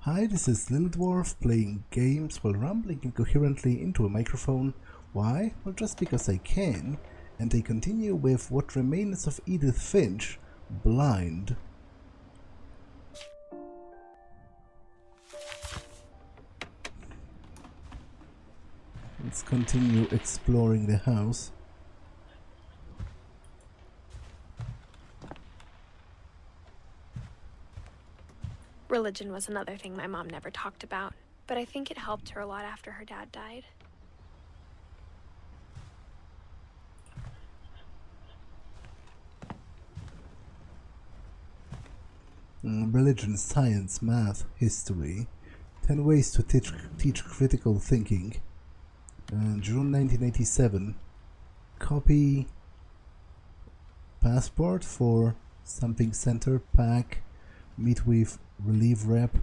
Hi, this is Little Dwarf playing games while rambling incoherently into a microphone. Why? Well, just because I can. And I continue with What Remains of Edith Finch, Blind. Let's continue exploring the house. Religion was another thing my mom never talked about, but I think it helped her a lot after her dad died. Religion, science, math, history. 10 ways to teach critical thinking. June 1987. Copy passport for something center, pack, meet with relief rep,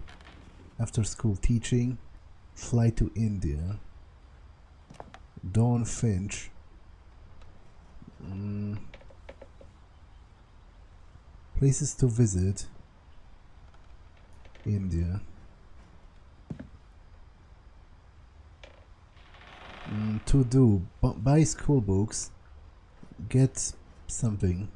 after school teaching, fly to India. Dawn Finch. Places to visit. India. To do. Buy school books. Get something.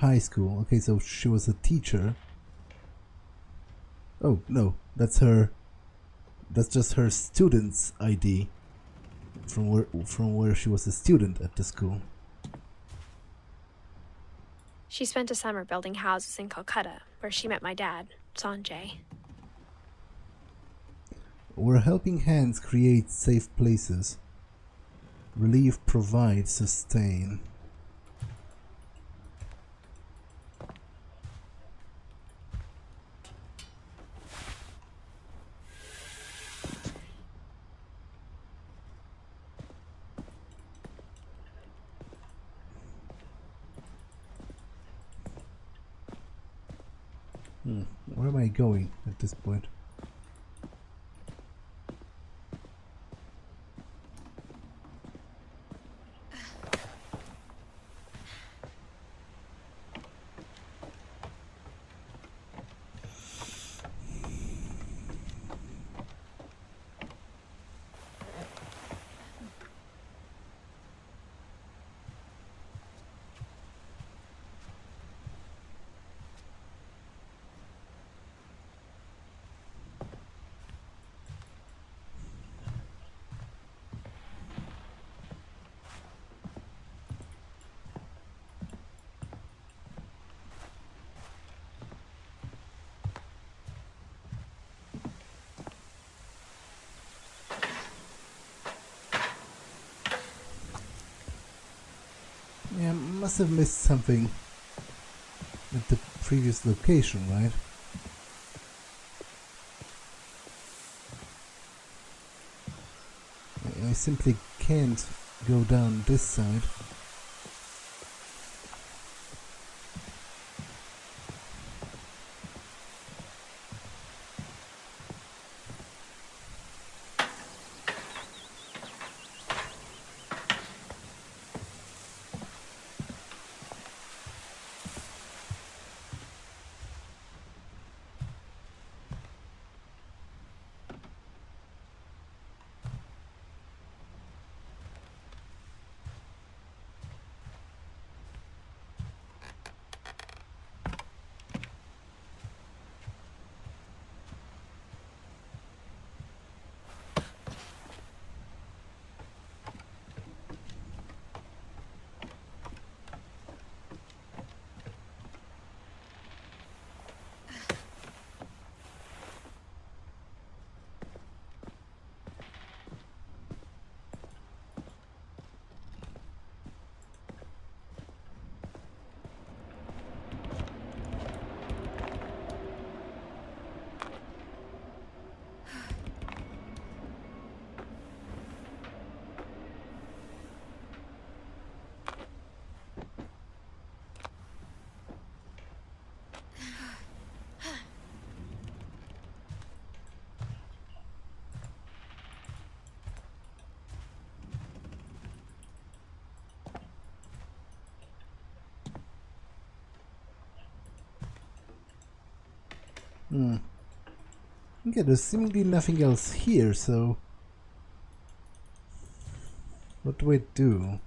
High school. Okay, so she was a teacher. Oh, no. That's her. That's just her student's ID. From where she was a student at the school. She spent a summer building houses in Calcutta, where she met my dad, Sanjay. Where helping hands create safe places. Relief, provide, sustain. Where am I going at this point? Yeah, must have missed something at the previous location, right? I simply can't go down this side. Okay, there's seemingly nothing else here, so... What do I do?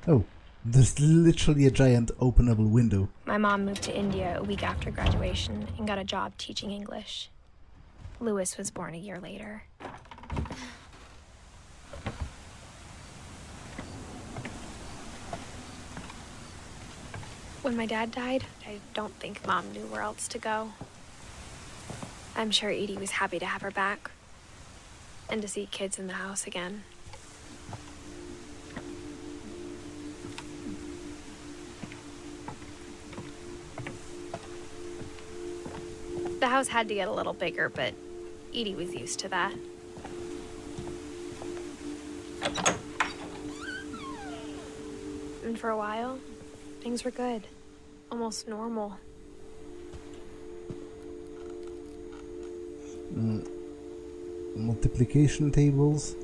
Oh, there's literally a giant openable window. My mom moved to India a week after graduation and got a job teaching English. Louis was born a year later. When my dad died, I don't think Mom knew where else to go. I'm sure Edie was happy to have her back and to see kids in the house again. The house had to get a little bigger, but Edie was used to that. And for a while, things were good. Almost normal. Multiplication tables.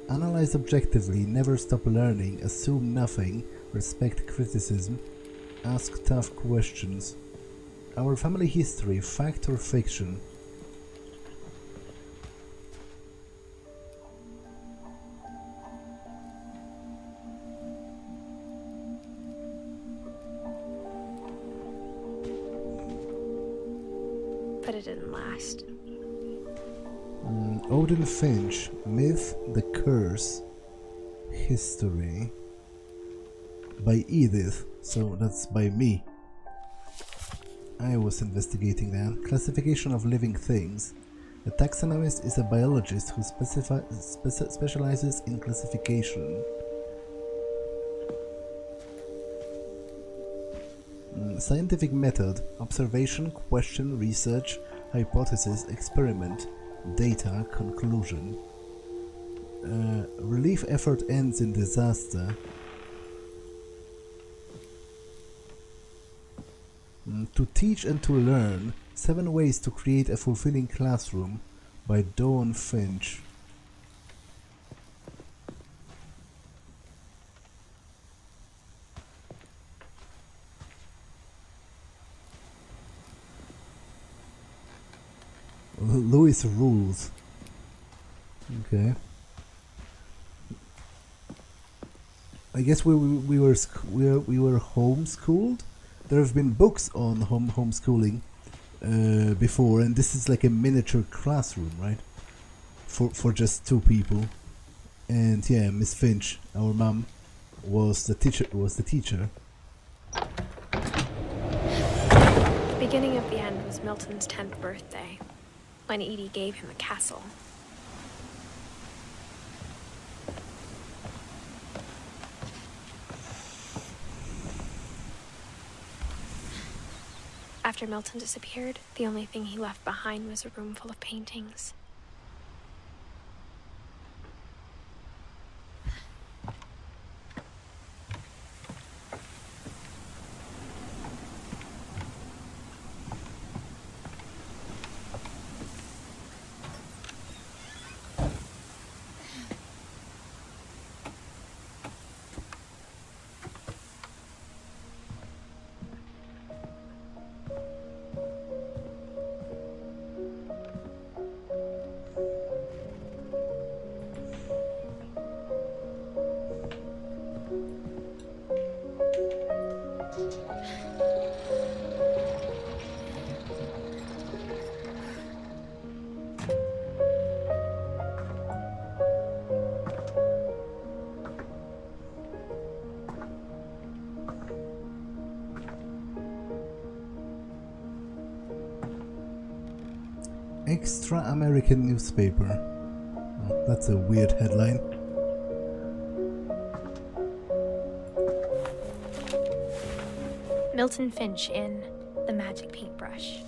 Analyze objectively, never stop learning, assume nothing, respect criticism, ask tough questions. Our family history, fact or fiction? But it didn't last. Odin Finch, Myth, The Curse, History. By Edith, so that's by me. I was investigating that. Classification of living things. A taxonomist is a biologist who specializes in classification. Scientific method. Observation, question, research, hypothesis, experiment, data, conclusion. Relief effort ends in disaster. To teach and to learn. 7 ways to create a fulfilling classroom by Dawn Finch. Louis rules. Okay. I guess we were homeschooled. There have been books on homeschooling before, and this is like a miniature classroom, right? For just 2 people. And yeah, Miss Finch, our mom, was the teacher. The beginning of the end was Milton's 10th birthday, when Edie gave him a castle. After Milton disappeared, the only thing he left behind was a room full of paintings. Extra American newspaper. Oh, that's a weird headline. Milton Finch in The Magic Paintbrush.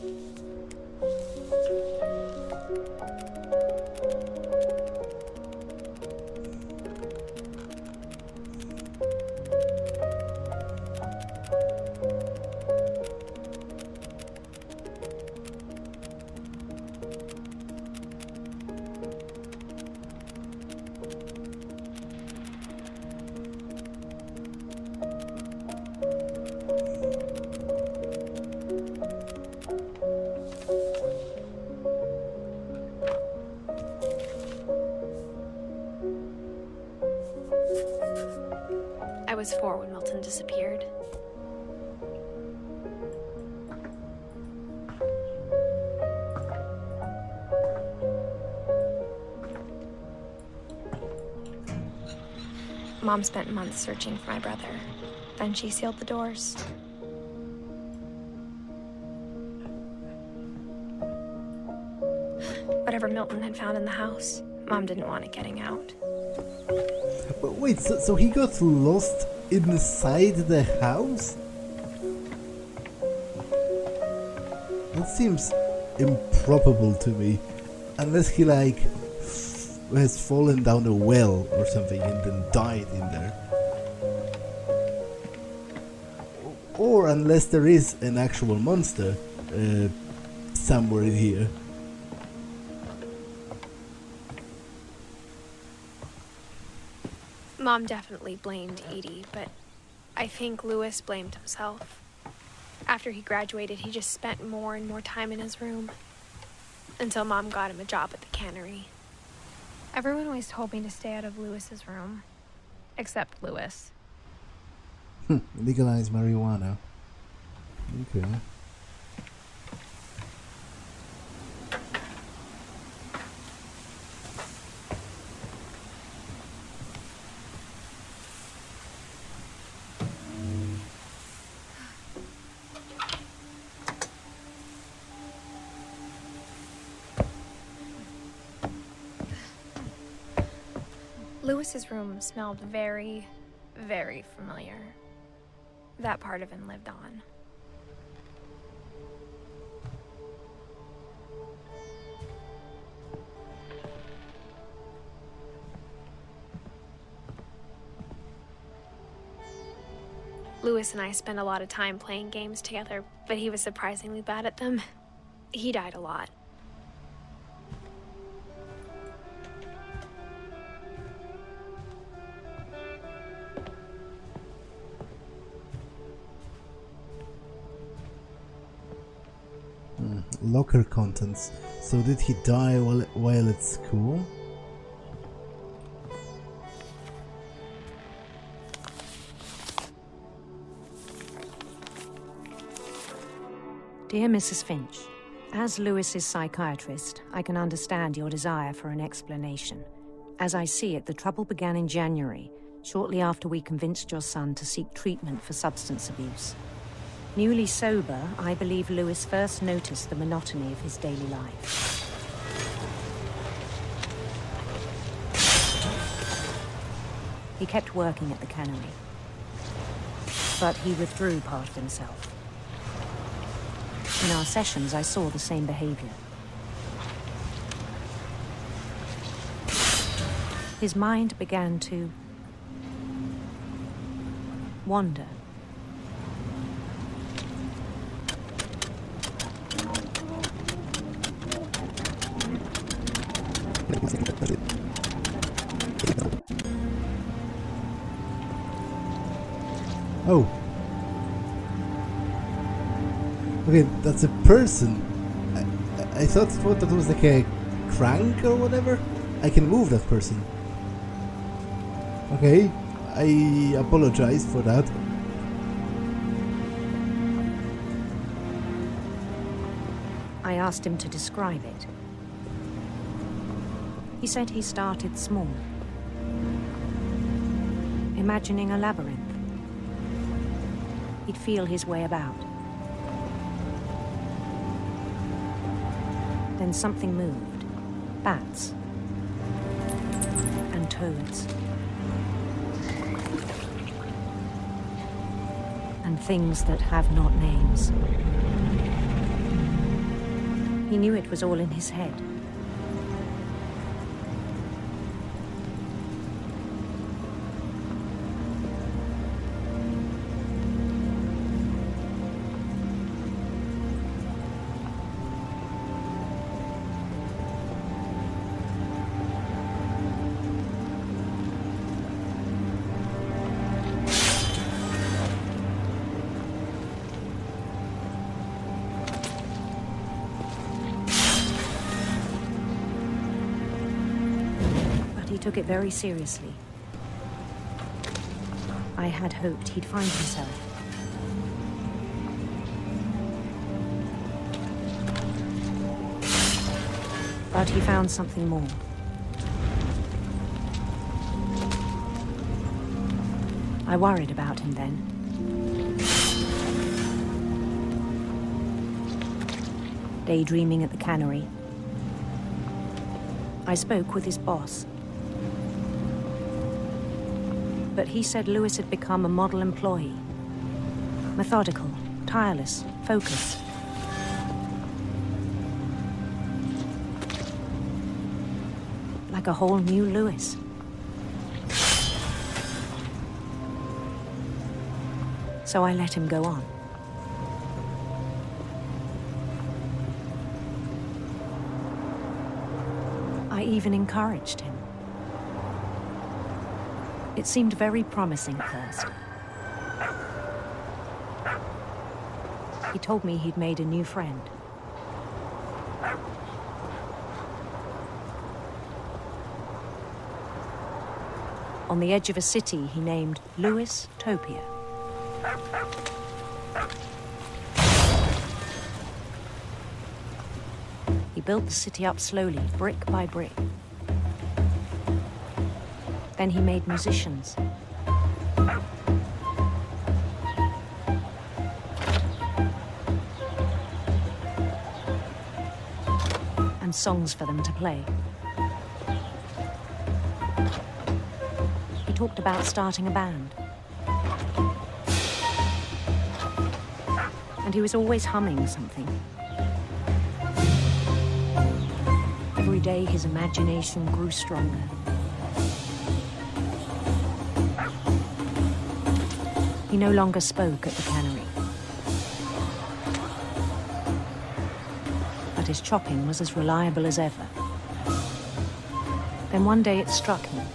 Mom spent months searching for my brother. Then she sealed the doors. Whatever Milton had found in the house, Mom didn't want it getting out. But wait, so he got lost inside the house? That seems improbable to me. Unless he like has fallen down a well or something and then died in there. Or unless there is an actual monster somewhere in here. Mom definitely blamed Edie, but I think Louis blamed himself. After he graduated, he just spent more and more time in his room. Until Mom got him a job at the cannery. Everyone always told me to stay out of Louis's room. Except Louis. Legalize marijuana. Okay. Louis's room smelled very, very familiar. That part of him lived on. Louis and I spent a lot of time playing games together, but he was surprisingly bad at them. He died a lot. Locker contents. So did he die while at school? Dear Mrs. Finch, as Louis's psychiatrist, I can understand your desire for an explanation. As I see it, the trouble began in January, shortly after we convinced your son to seek treatment for substance abuse. Newly sober, I believe Louis first noticed the monotony of his daily life. He kept working at the cannery, but he withdrew part of himself. In our sessions, I saw the same behavior. His mind began to wander. Oh. Okay, that's a person. I thought that was like a crank or whatever. I can move that person. Okay, I apologize for that. I asked him to describe it. He said he started small, imagining a labyrinth. He'd feel his way about. Then something moved. Bats. And toads. And things that have not names. He knew it was all in his head. He took it very seriously. I had hoped he'd find himself. But he found something more. I worried about him then. Daydreaming at the cannery, I spoke with his boss. But he said Lewis had become a model employee. Methodical, tireless, focused. Like a whole new Lewis. So I let him go on. I even encouraged him. It seemed very promising at first. He told me he'd made a new friend. On the edge of a city he named Lewis Topia. He built the city up slowly, brick by brick. Then he made musicians. And songs for them to play. He talked about starting a band. And he was always humming something. Every day his imagination grew stronger. He no longer spoke at the cannery. But his chopping was as reliable as ever. Then one day it struck him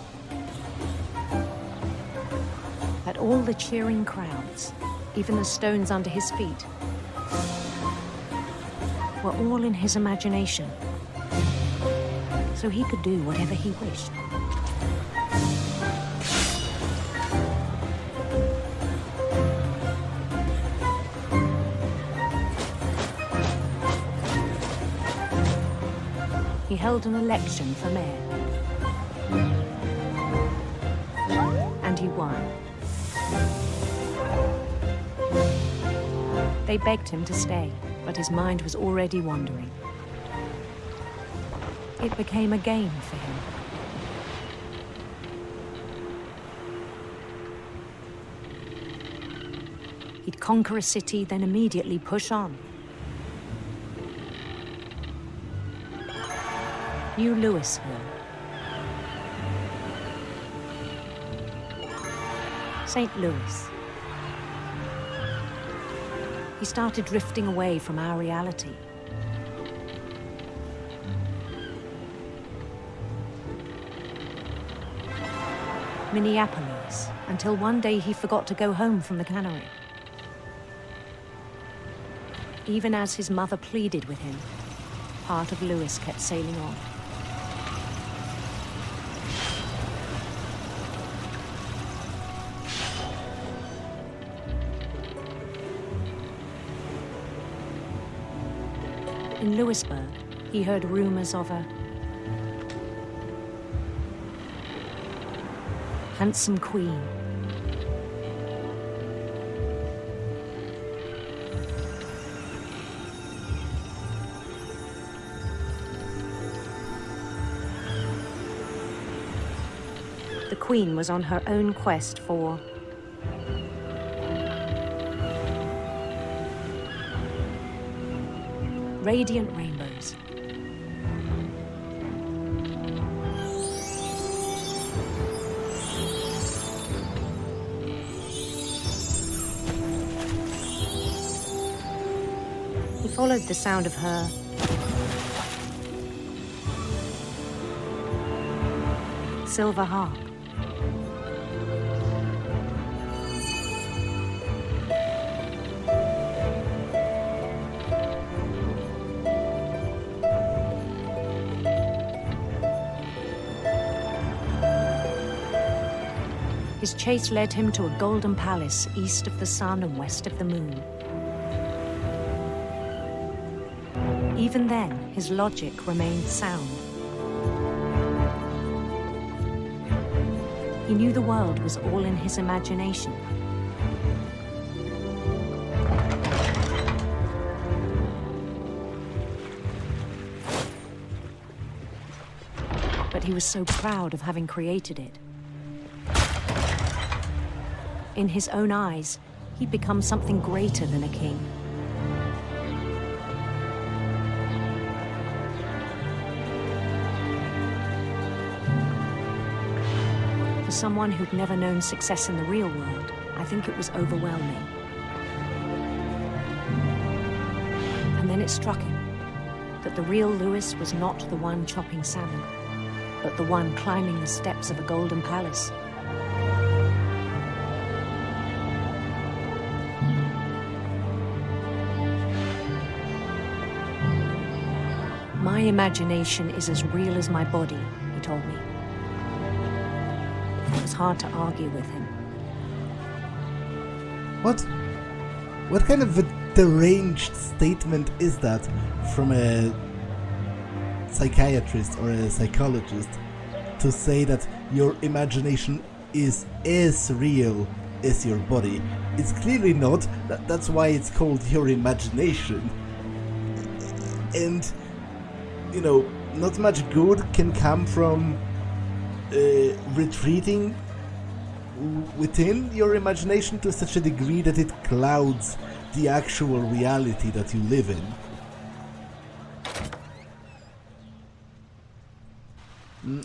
that all the cheering crowds, even the stones under his feet, were all in his imagination. So he could do whatever he wished. He held an election for mayor. And he won. They begged him to stay, but his mind was already wandering. It became a game for him. He'd conquer a city, then immediately push on. New Louisville. St. Louis. He started drifting away from our reality. Minneapolis, until one day he forgot to go home from the cannery. Even as his mother pleaded with him, part of Lewis kept sailing on. In Lewisburg, he heard rumors of a handsome queen. The queen was on her own quest for radiant rainbows. He followed the sound of her silver harp. His chase led him to a golden palace east of the sun and west of the moon. Even then, his logic remained sound. He knew the world was all in his imagination. But he was so proud of having created it. In his own eyes, he'd become something greater than a king. For someone who'd never known success in the real world, I think it was overwhelming. And then it struck him that the real Lewis was not the one chopping salmon, but the one climbing the steps of a golden palace. My imagination is as real as my body, he told me. It was hard to argue with him. What kind of a deranged statement is that from a psychiatrist or a psychologist, to say that your imagination is as real as your body? It's clearly not. That's why it's called your imagination. And, you know, not much good can come from retreating within your imagination to such a degree that it clouds the actual reality that you live in.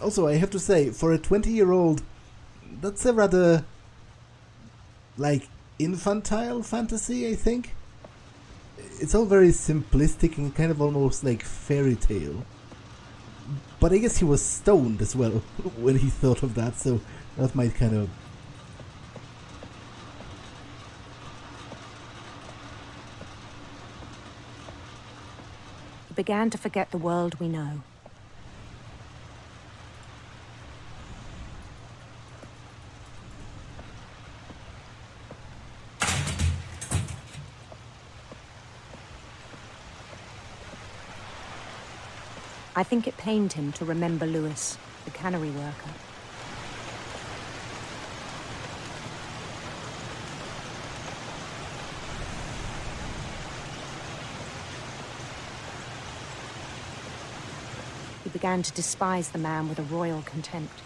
Also, I have to say, for a 20-year-old, that's a rather, like, infantile fantasy, I think. It's all very simplistic and kind of almost like fairy tale. But I guess he was stoned as well when he thought of that, so that might kind of... He began to forget the world we know. I think it pained him to remember Lewis, the cannery worker. He began to despise the man with a royal contempt.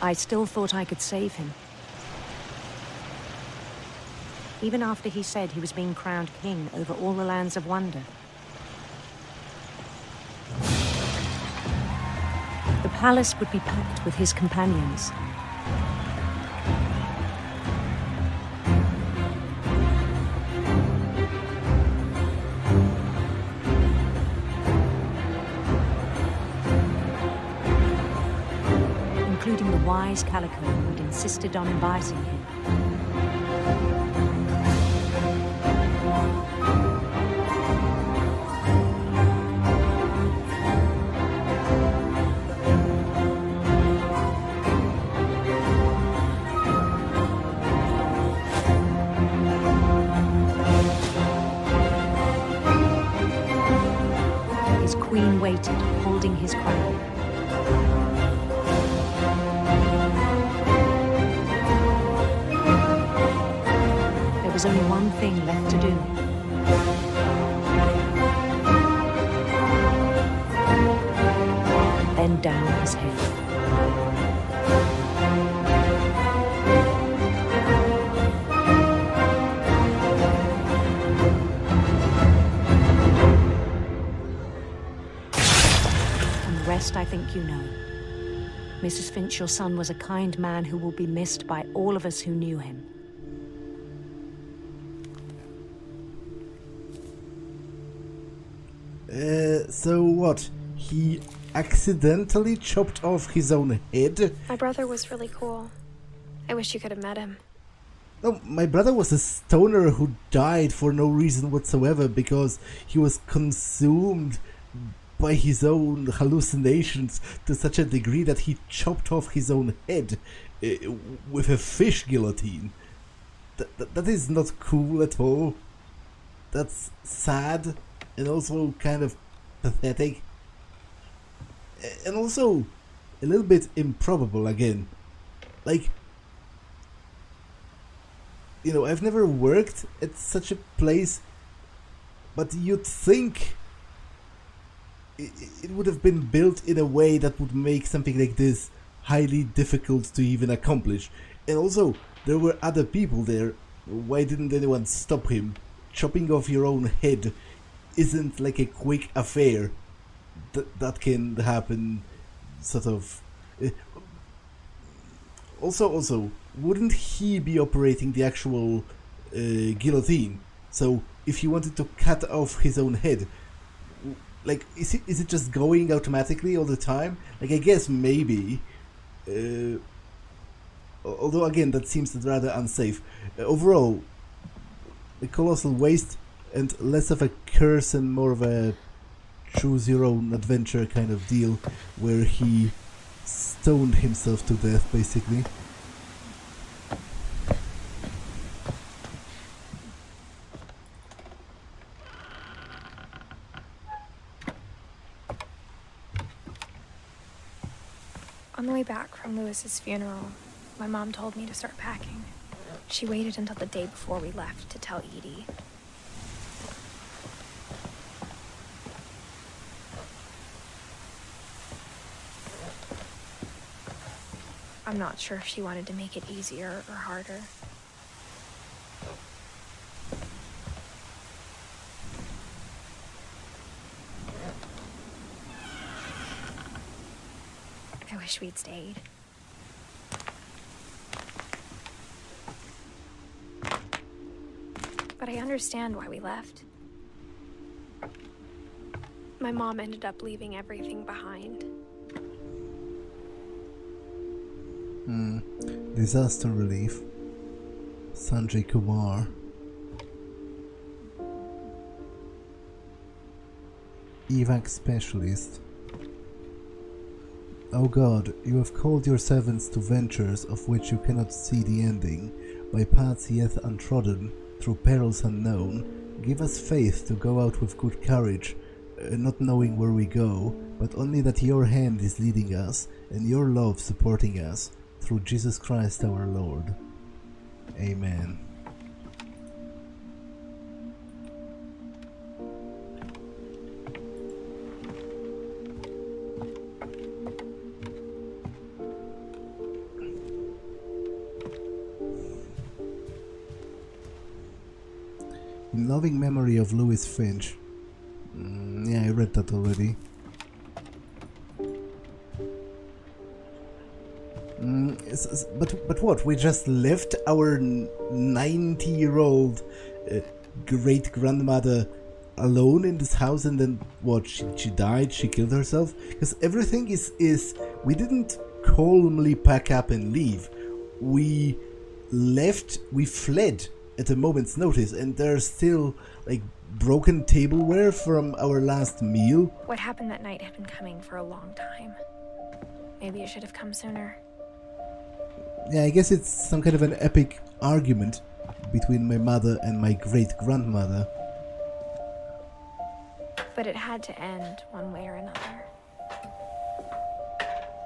I still thought I could save him. Even after he said he was being crowned king over all the lands of wonder. The palace would be packed with his companions. Including the wise Calico who'd insisted on inviting him. His queen waited, holding his crown. There was only one thing left to do. Bend down his head. And the rest I think you know. Mrs. Finch, your son was a kind man who will be missed by all of us who knew him. So what? He accidentally chopped off his own head? My brother was really cool. I wish you could have met him. No, my brother was a stoner who died for no reason whatsoever because he was consumed by his own hallucinations to such a degree that he chopped off his own head with a fish guillotine. That is not cool at all. That's sad and also kind of pathetic. And also a little bit improbable again. Like, you know, I've never worked at such a place, but you'd think it would have been built in a way that would make something like this highly difficult to even accomplish. And also, there were other people there. Why didn't anyone stop him? Chopping off your own head isn't like a quick affair. That can happen, sort of. Also, wouldn't he be operating the actual guillotine? So, if he wanted to cut off his own head, like, is it just going automatically all the time? Like, I guess maybe. Although, again, that seems rather unsafe. Overall, a colossal waste and less of a curse and more of a choose your own adventure kind of deal, where he stoned himself to death, basically. On the way back from Lewis's funeral, my mom told me to start packing. She waited until the day before we left to tell Edie. I'm not sure if she wanted to make it easier or harder. I wish we'd stayed. But I understand why we left. My mom ended up leaving everything behind. Disaster relief. Sanjay Kumar. Evac specialist. O God, you have called your servants to ventures of which you cannot see the ending, by paths yet untrodden, through perils unknown. Give us faith to go out with good courage, not knowing where we go, but only that your hand is leading us, and your love supporting us, through Jesus Christ our Lord. Amen. In loving memory of Louis Finch. Yeah, I read that already. But what? We just left our 90-year-old great-grandmother alone in this house, and then what? She died? She killed herself? Because everything is... We didn't calmly pack up and leave. We left, we fled at a moment's notice, and there's still, like, broken tableware from our last meal. What happened that night had been coming for a long time. Maybe it should have come sooner. Yeah, I guess it's some kind of an epic argument between my mother and my great-grandmother. But it had to end one way or another.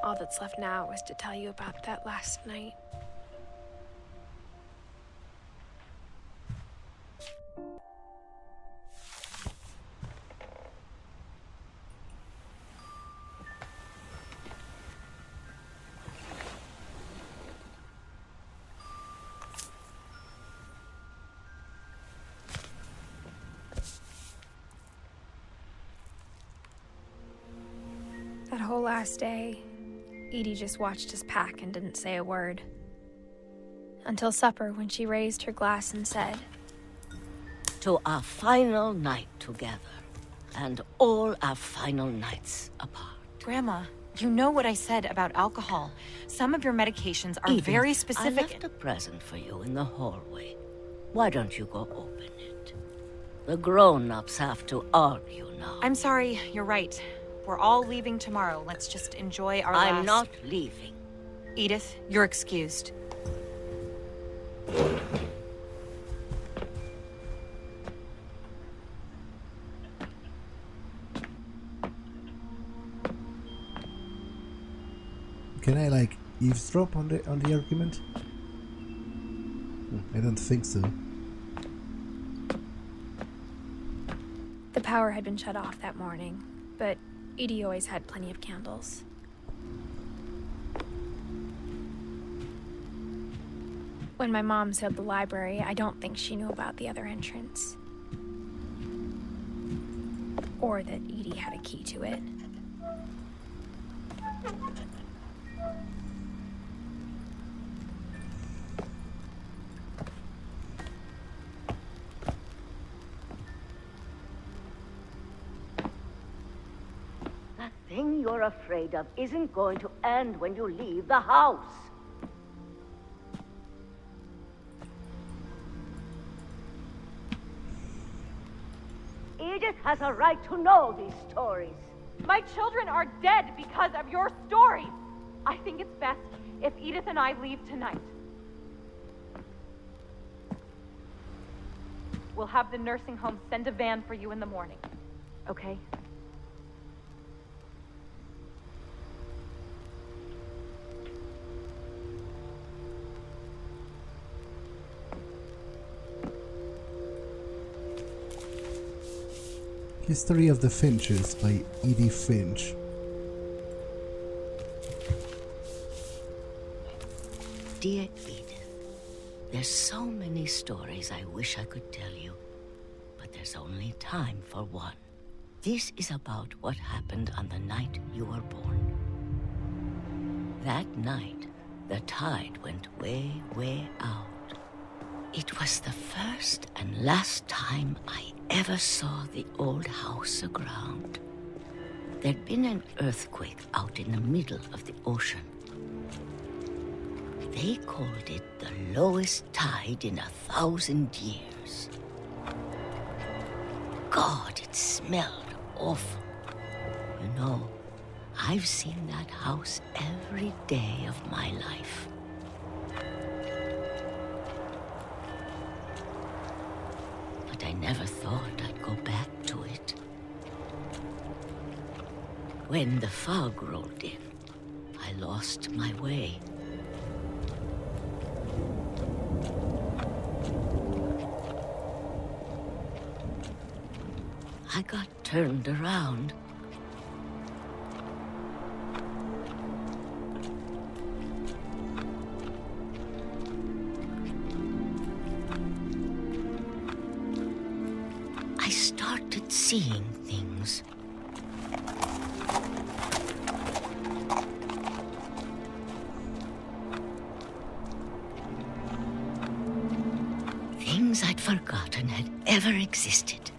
All that's left now is to tell you about that last night. That whole last day, Edie just watched us pack and didn't say a word. Until supper, when she raised her glass and said, "To our final night together, and all our final nights apart." Grandma, you know what I said about alcohol. Some of your medications are Edith, very I specific. left a present for you in the hallway. Why don't you go open it? The grown-ups have to argue now. I'm sorry, you're right. We're all leaving tomorrow. Let's just enjoy our last... I'm not leaving. Edith, you're excused. Can I, like, eavesdrop on the argument? I don't think so. The power had been shut off that morning, but Edie always had plenty of candles. When my mom sealed the library, I don't think she knew about the other entrance. Or that Edie had a key to it. That thing you're afraid of isn't going to end when you leave the house. Edith has a right to know these stories. My children are dead because of your stories! I think it's best if Edith and I leave tonight. We'll have the nursing home send a van for you in the morning. Okay? History of the Finches by Edith Finch. Dear Edith, there's so many stories I wish I could tell you, but there's only time for one. This is about what happened on the night you were born. That night, the tide went way, way out. It was the first and last time I ever saw the old house aground. There'd been an earthquake out in the middle of the ocean. They called it the lowest tide in 1,000 years. God, it smelled awful. You know, I've seen that house every day of my life. But I never thought I'd go back to it. When the fog rolled in, I lost my way. I got turned around. I started seeing things. Things I'd forgotten had ever existed.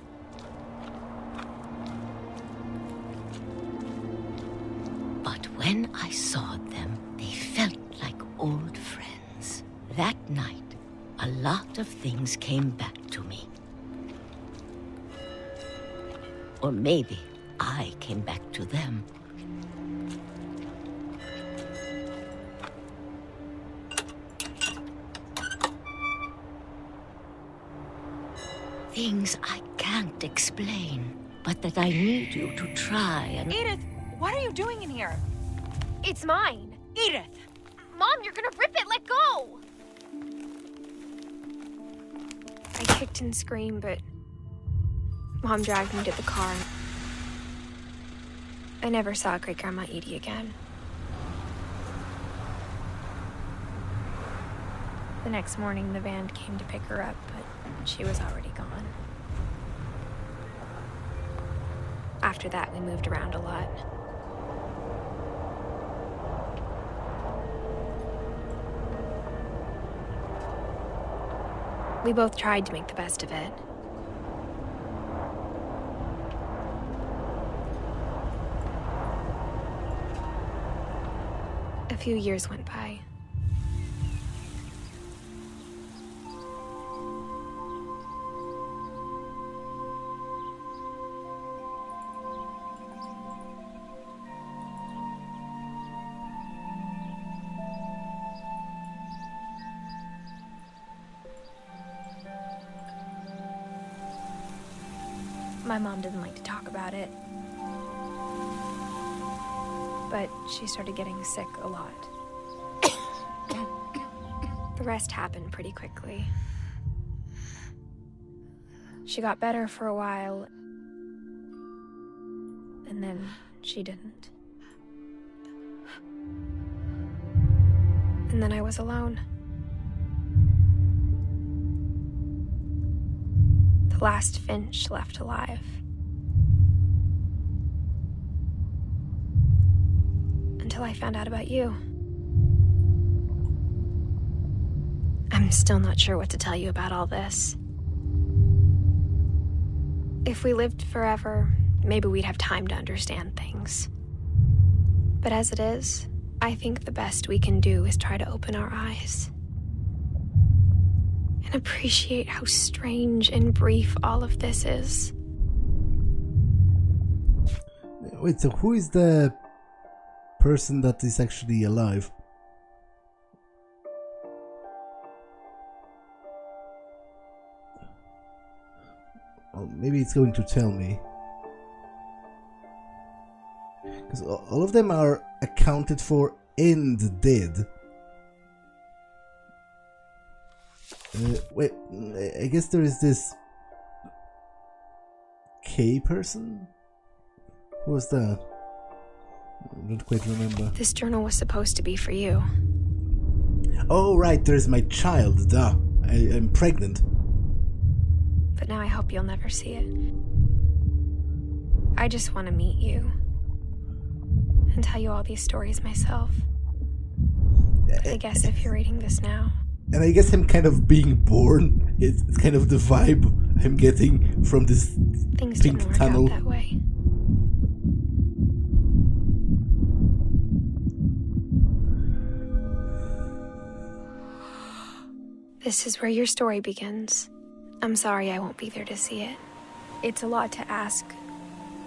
But when I saw them, they felt like old friends. That night, a lot of things came back to me. Or maybe I came back to them. Things I can't explain, but that I need you to try and... Edith, what are you doing in here? It's mine. Edith! Mom, you're gonna rip it. Let go! I kicked and screamed, but Mom dragged me to the car. I never saw Great-Grandma Edie again. The next morning, the van came to pick her up, but she was already gone. After that, we moved around a lot. We both tried to make the best of it. A few years went by. My mom didn't like to talk about it, but she started getting sick a lot. The rest happened pretty quickly. She got better for a while, and then she didn't. And then I was alone. The last Finch left alive. Until I found out about you. I'm still not sure what to tell you about all this. If we lived forever, maybe we'd have time to understand things. But as it is, I think the best we can do is try to open our eyes. And appreciate how strange and brief all of this is. Wait, so who is the person that is actually alive? Well, maybe it's going to tell me. Because all of them are accounted for and dead. Wait, I guess there is this K person? Who was that? I don't quite remember. This journal was supposed to be for you. Oh, right, there's my child, duh. I'm pregnant. But now I hope you'll never see it. I just want to meet you. And tell you all these stories myself. But I guess if you're reading this now... And I guess I'm kind of being born. It's kind of the vibe I'm getting from this Things pink didn't work tunnel. out that way. This is where your story begins. I'm sorry I won't be there to see it. It's a lot to ask,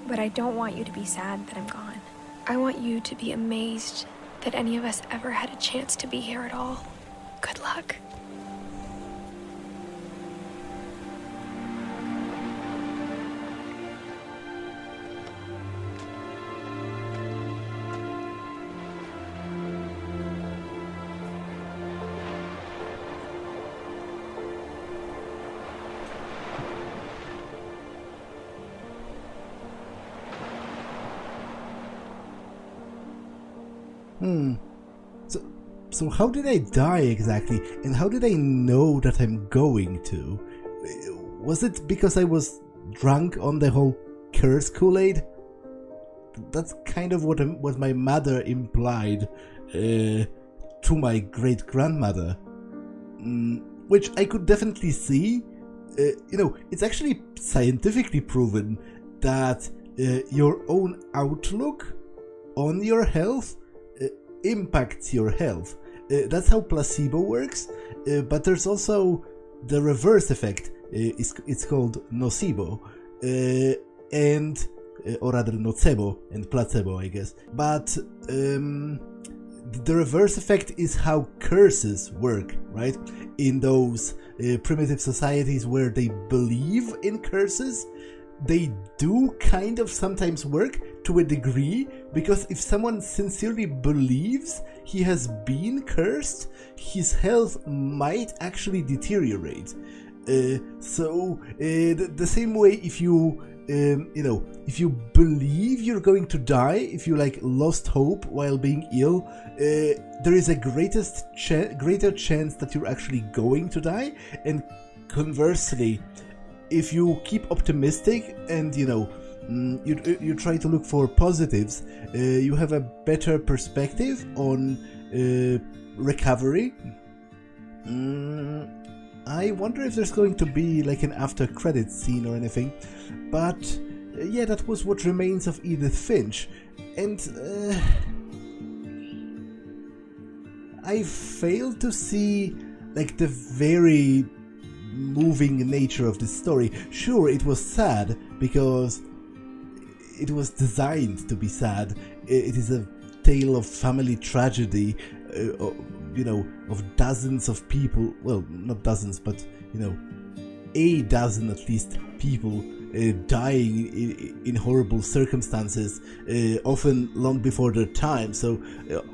but I don't want you to be sad that I'm gone. I want you to be amazed that any of us ever had a chance to be here at all. Good luck. So how did I die exactly? And how did I know that I'm going to? Was it because I was drunk on the whole curse Kool-Aid? That's kind of what my mother implied to my great-grandmother. Which I could definitely see. It's actually scientifically proven that your own outlook on your health impacts your health. That's how placebo works, but there's also the reverse effect. It's called nocebo, or rather nocebo and placebo, I guess. But the reverse effect is how curses work, right? In those primitive societies where they believe in curses, they do kind of sometimes work to a degree, because if someone sincerely believes he has been cursed, his health might actually deteriorate. So the same way, if you if you believe you're going to die, if you lost hope while being ill, there is a greater chance that you're actually going to die. And conversely, if you keep optimistic and you try to look for positives, you have a better perspective on recovery. I wonder if there's going to be an after credits scene or anything, but yeah, that was what Remains of Edith Finch. And I failed to see like the very moving nature of this story. Sure, it was sad because it was designed to be sad. It is a tale of family tragedy, of dozens of people, well, not dozens, but, a dozen at least people dying in horrible circumstances, often long before their time. So,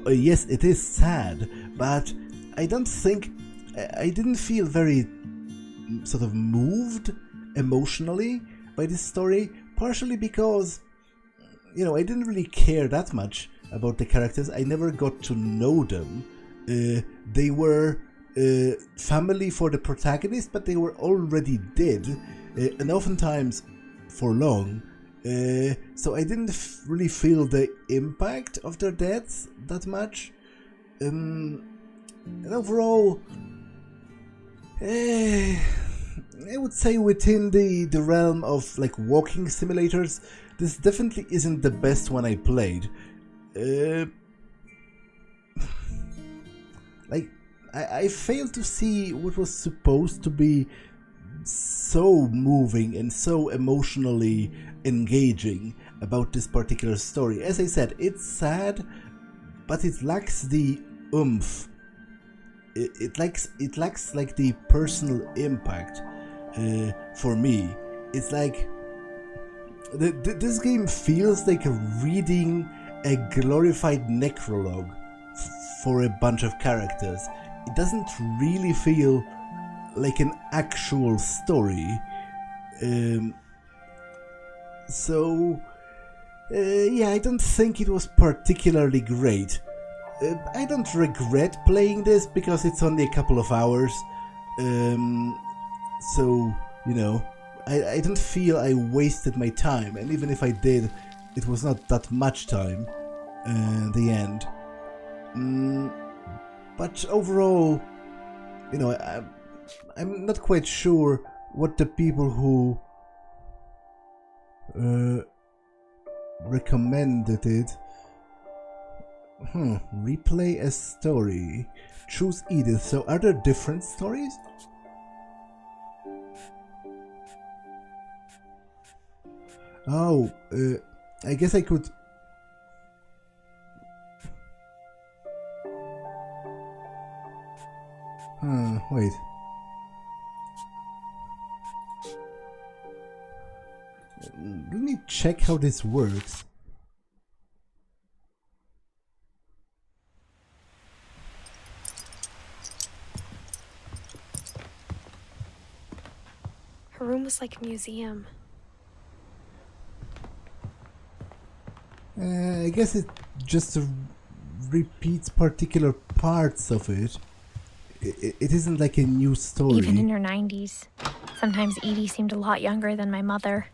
yes, it is sad, but I didn't feel very sort of moved emotionally by this story, partially because, I didn't really care that much about the characters. I never got to know them. They were family for the protagonist, but they were already dead, and oftentimes for long. So I didn't really feel the impact of their deaths that much. And overall, I would say within the realm of like walking simulators, this definitely isn't the best one I played. I failed to see what was supposed to be so moving and so emotionally engaging about this particular story. As I said, it's sad, but it lacks the oomph. It lacks like the personal impact for me. It's like this game feels like reading a glorified necrologue for a bunch of characters. It doesn't really feel like an actual story. Yeah, I don't think it was particularly great. I don't regret playing this because it's only a couple of hours. I don't feel I wasted my time, and even if I did, it was not that much time in the end. But overall, I'm not quite sure what the people who recommended it. Replay a story. Choose Edith. So are there different stories? Oh, I guess I could... wait. Let me check how this works. Her room was like a museum. I guess it just repeats particular parts of it. It isn't like a new story. Even in her 90s. Sometimes Edie seemed a lot younger than my mother.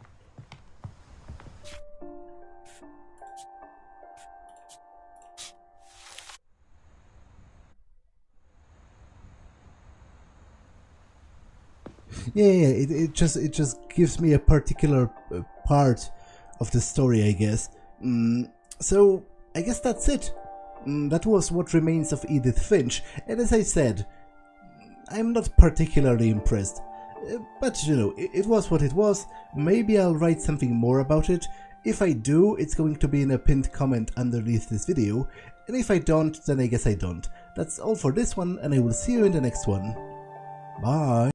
Yeah, it just gives me a particular part of the story, I guess. So I guess that's it. That was What Remains of Edith Finch, and as I said, I'm not particularly impressed. But it was what it was. Maybe I'll write something more about it. If I do, it's going to be in a pinned comment underneath this video, and if I don't, then I guess I don't. That's all for this one, and I will see you in the next one. Bye!